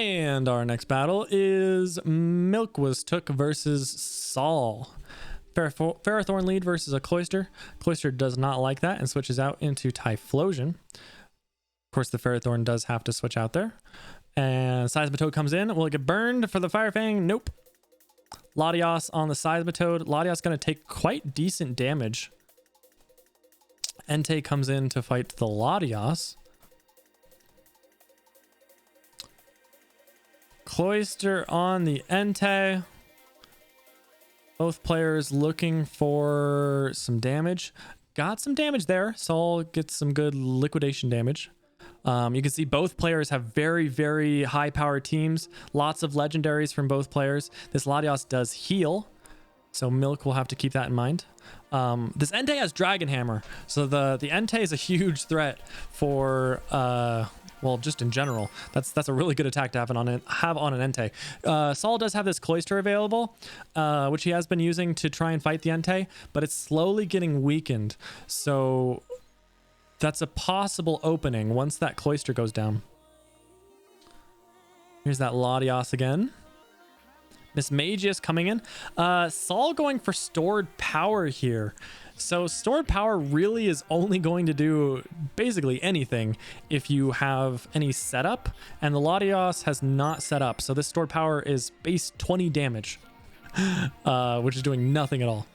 And our next battle is milkwastook versus Saul. Ferrothorn lead versus a Cloister. Cloister does not like that and switches out into Typhlosion. Of course, the Ferrothorn does have to switch out there. And Seismitoad comes in. Will it get burned for the Fire Fang? Nope. Latios on the Seismitoad. Latios going to take quite decent damage. Entei comes in to fight the Latios. Cloister on the Entei. Both players looking for some damage. Got some damage there. Saul gets some good liquidation damage. You can see both players have very, very high power teams. Lots of legendaries from both players. This Latios does heal, so Milk will have to keep that in mind. This Entei has Dragon Hammer, so the Entei is a huge threat for well, just in general. That's a really good attack to have on an Entei. Saul does have this Cloister available, which he has been using to try and fight the Entei, but it's slowly getting weakened. So that's a possible opening once that Cloister goes down. Here's that Latios again. Mismagius coming in. Saul going for stored power here. So stored power really is only going to do basically anything if you have any setup, and the Latios has not set up. So this stored power is base 20 damage, which is doing nothing at all.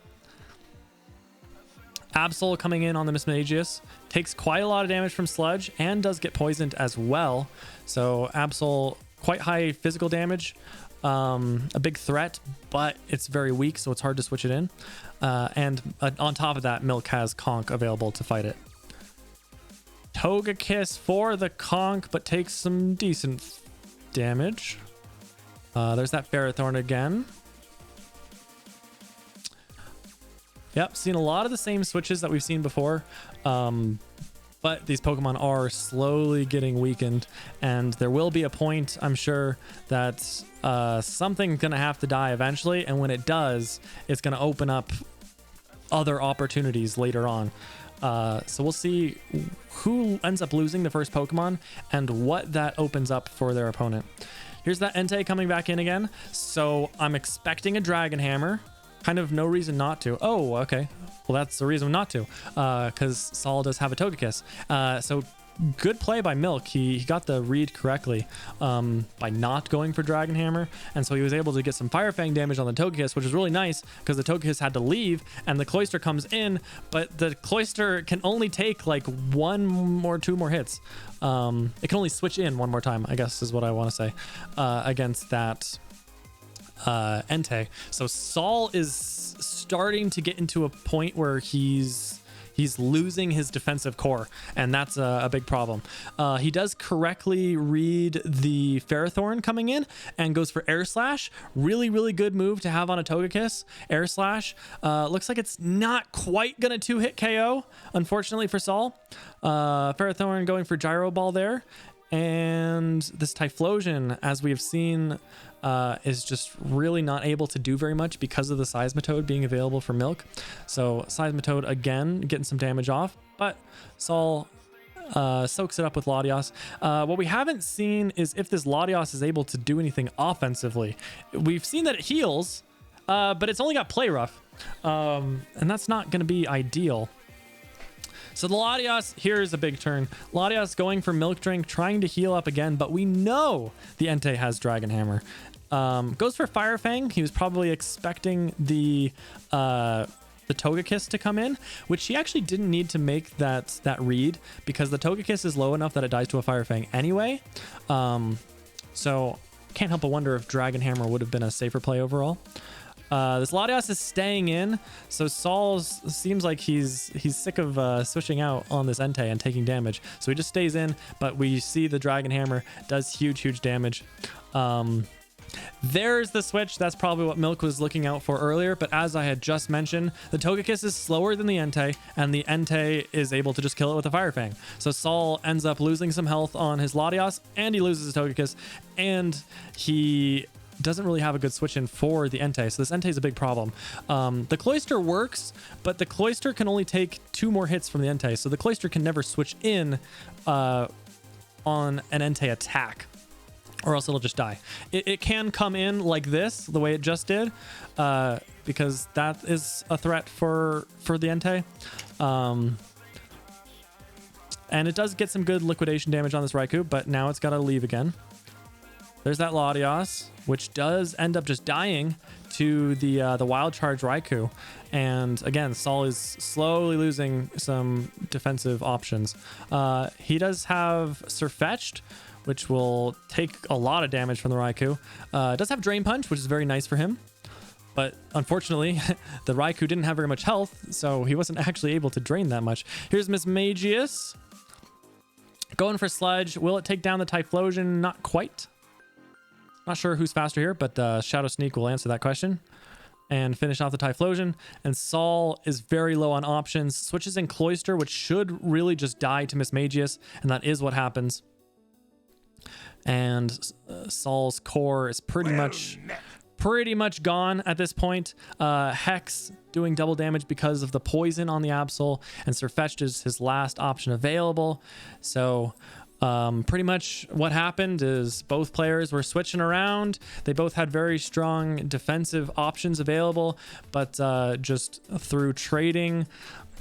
Absol coming in on the Mismagius, takes quite a lot of damage from Sludge and does get poisoned as well. So Absol, quite high physical damage, a big threat, but it's very weak, so it's hard to switch it in. And on top of that, Milk has Conk available to fight it. Togekiss for the Conk, but takes some decent damage. There's that Ferrothorn again. Yep, seen a lot of the same switches that we've seen before, but these Pokemon are slowly getting weakened, and there will be a point, I'm sure, that something's going to have to die eventually, and when it does, it's going to open up other opportunities later on. So we'll see who ends up losing the first Pokemon and what that opens up for their opponent. Here's that Entei coming back in again, so I'm expecting a Dragon Hammer. Kind of no reason not to. Oh, okay. Well, that's the reason not to, because Saul does have a Togekiss. So good play by Milk. He got the read correctly by not going for Dragon Hammer, and so he was able to get some Fire Fang damage on the Togekiss, which is really nice because the Togekiss had to leave and the Cloister comes in, but the Cloister can only take like one or two more hits. It can only switch in one more time, I guess is what I want to say, against that Entei. So Saul is starting to get into a point where he's losing his defensive core, and that's a big problem. He does correctly read the Ferrothorn coming in and goes for Air Slash. Really, really good move to have on a Togekiss. Air Slash. Looks like it's not quite gonna 2-hit KO, unfortunately for Saul. Ferrothorn going for Gyro Ball there. And this Typhlosion, as we have seen, is just really not able to do very much because of the Seismitoad being available for Milk. So Seismitoad again getting some damage off, but Saul soaks it up with Latios. What we haven't seen is if this Latios is able to do anything offensively. We've seen that it heals, but it's only got Play Rough, and that's not going to be ideal. So the Latios, here's a big turn. Latios going for Milk Drink, trying to heal up again, but we know the Entei has Dragon Hammer. Goes for Fire Fang. He was probably expecting the Togekiss to come in, which he actually didn't need to make that read because the Togekiss is low enough that it dies to a Fire Fang anyway. So can't help but wonder if Dragon Hammer would have been a safer play overall. This Latios is staying in, so Saul seems like he's sick of switching out on this Entei and taking damage, so he just stays in, but we see the Dragon Hammer does huge damage. There's the switch. That's probably what Milk was looking out for earlier, but as I had just mentioned, the Togekiss is slower than the Entei, and the Entei is able to just kill it with a Fire Fang. So Saul ends up losing some health on his Latios, and he loses his Togekiss, and he doesn't really have a good switch in for the Entei, so this Entei is a big problem. The Cloister works, but the Cloister can only take 2 more hits from the Entei, so the Cloister can never switch in on an Entei attack. or else it'll just die. It can come in like this, the way it just did, because that is a threat for the Entei. And it does get some good liquidation damage on this Raikou, but now it's got to leave again. There's that Latios, which does end up just dying to the Wild Charge Raikou. And again, Saul is slowly losing some defensive options. He does have Surfetched, which will take a lot of damage from the Raikou. It does have Drain Punch, which is very nice for him. But unfortunately, the Raikou didn't have very much health, so he wasn't actually able to drain that much. Here's Miss Magius. Going for Sledge. Will it take down the Typhlosion? Not quite. Not sure who's faster here, but Shadow Sneak will answer that question and finish off the Typhlosion. And Saul is very low on options. Switches in Cloister, which should really just die to Miss Magius, and that is what happens. And Saul's core is pretty much gone at this point. Hex doing double damage because of the poison on the Absol, and Surfetched is his last option available. So pretty much what happened is both players were switching around. They both had very strong defensive options available, but just through trading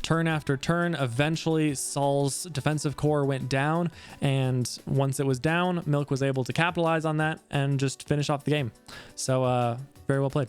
turn after turn, eventually Saul's defensive core went down, and once it was down, Milk was able to capitalize on that and just finish off the game. So very well played.